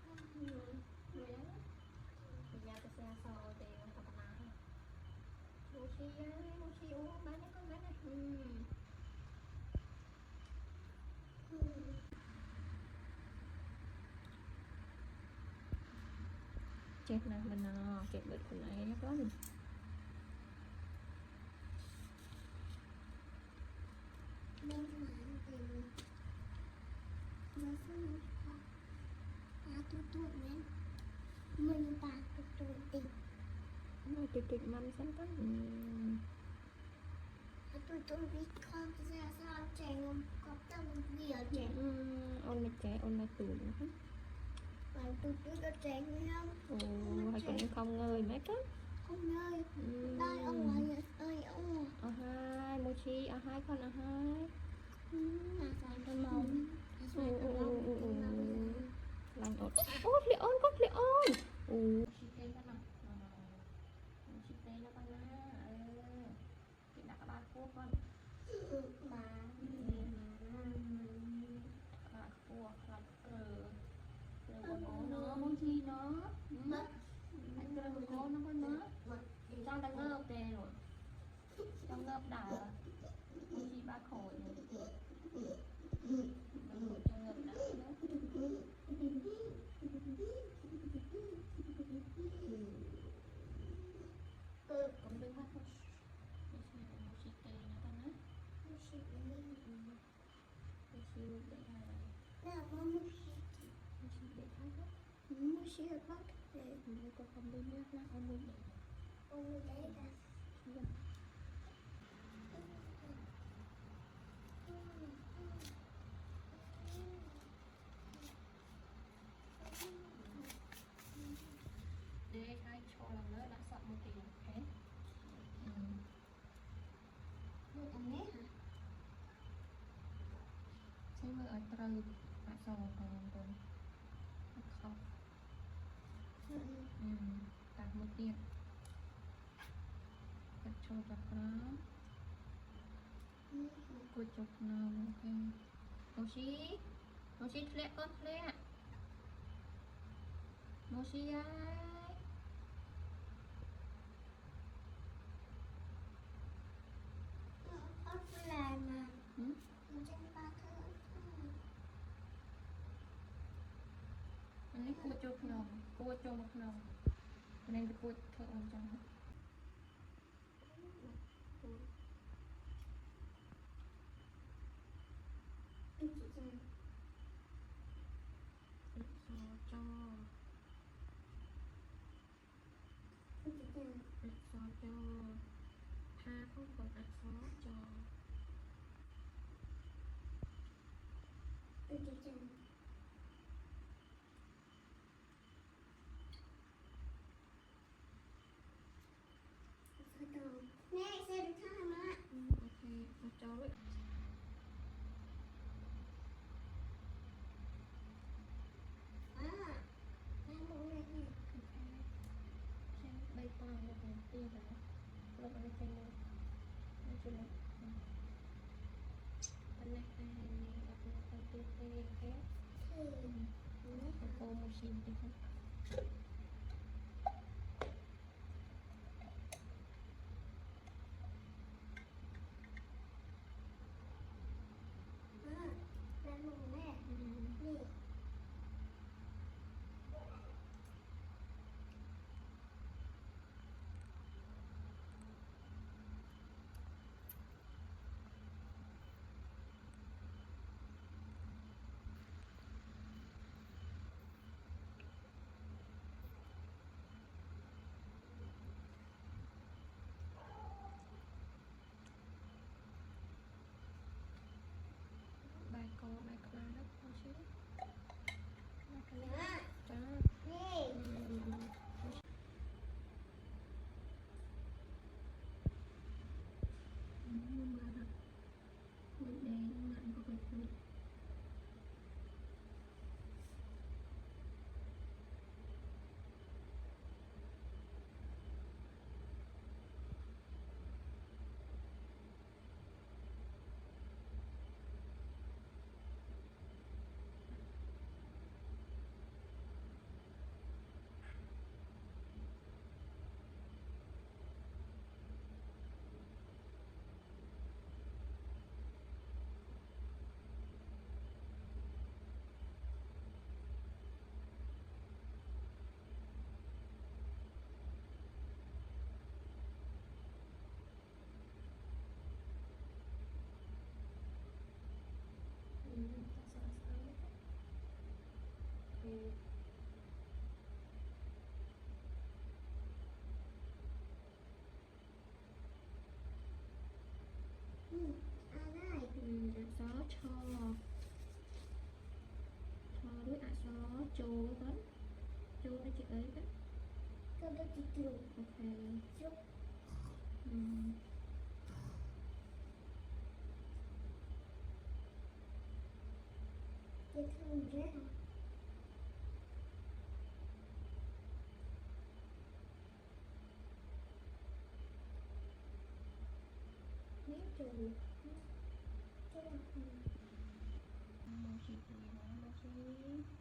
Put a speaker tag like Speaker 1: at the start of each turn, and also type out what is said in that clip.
Speaker 1: Mochi ơi. Người đó. Thì nhà tôi xe sò thì tập nào. Mochi ơi, Mochi uống bán này con bán này. Chết nè mình chết bịch của này nó có mình.
Speaker 2: Bên ngoài thì nó sẽ tụt lên mình ta tụt đi
Speaker 1: Nó tụt mâm sáng tới
Speaker 2: tụt đi con ra sao trẻ không có tâm gì ở trẻ
Speaker 1: ôn là trẻ ôn là tuổi nữa
Speaker 2: và tụt có trẻ không
Speaker 1: hay cũng không ngơi mấy cái
Speaker 2: không ơi đây ông ngoại ơi ông
Speaker 1: hai Mochi hai con hai
Speaker 2: phải cái màu
Speaker 1: lành ổn ôi Leon con Leon Chị nó con chị đặt ba cua con
Speaker 2: bà
Speaker 1: cua con nó Mochi nó anh kêu cô nó con nó trong ta ngợp tè rồi trong ngợp đã Mochi ba khổ rồi trong ngợp đã cũng đứng mắt thôi Mochi tè nó con á Mochi để
Speaker 2: là con
Speaker 1: Mochi để thái hết
Speaker 2: Mochi ở bắc để
Speaker 1: mình có không bên nước là ông muốn để
Speaker 2: ông đấy là
Speaker 1: để ai cho lần nữa đã sợ một tiền hết
Speaker 2: một thằng nét hả
Speaker 1: sẽ vừa ở từ hạ sầu còn từ không tạt một tiền cắt cho chọc nó cua chọc nó ok Mochi Mochi lẹ con lẹ Mochi ơi
Speaker 2: ớt là mà
Speaker 1: ừ?
Speaker 2: một trăm ba thứ
Speaker 1: anh ấy cua chọc nó cua chọc nó nên cua thợ ông trong cho cho tha không còn cho
Speaker 2: nè xe được thang mà
Speaker 1: ok cho đấy
Speaker 2: đang muốn này nè
Speaker 1: bay to một cái tiền rồi lúc này trên này trên này bên này đây tiền tiền cái cô một xin thì không
Speaker 2: đang muốn nè nè Ừ, à đây.
Speaker 1: ạ gió cho đối ạ gió chô đó chô nó chị ấy đó
Speaker 2: Cơ bắp thịt luộc.
Speaker 1: ok
Speaker 2: Chúc
Speaker 1: Ừm,
Speaker 2: cái thơm rất. Miếng chù. Cái là
Speaker 1: một chị một chị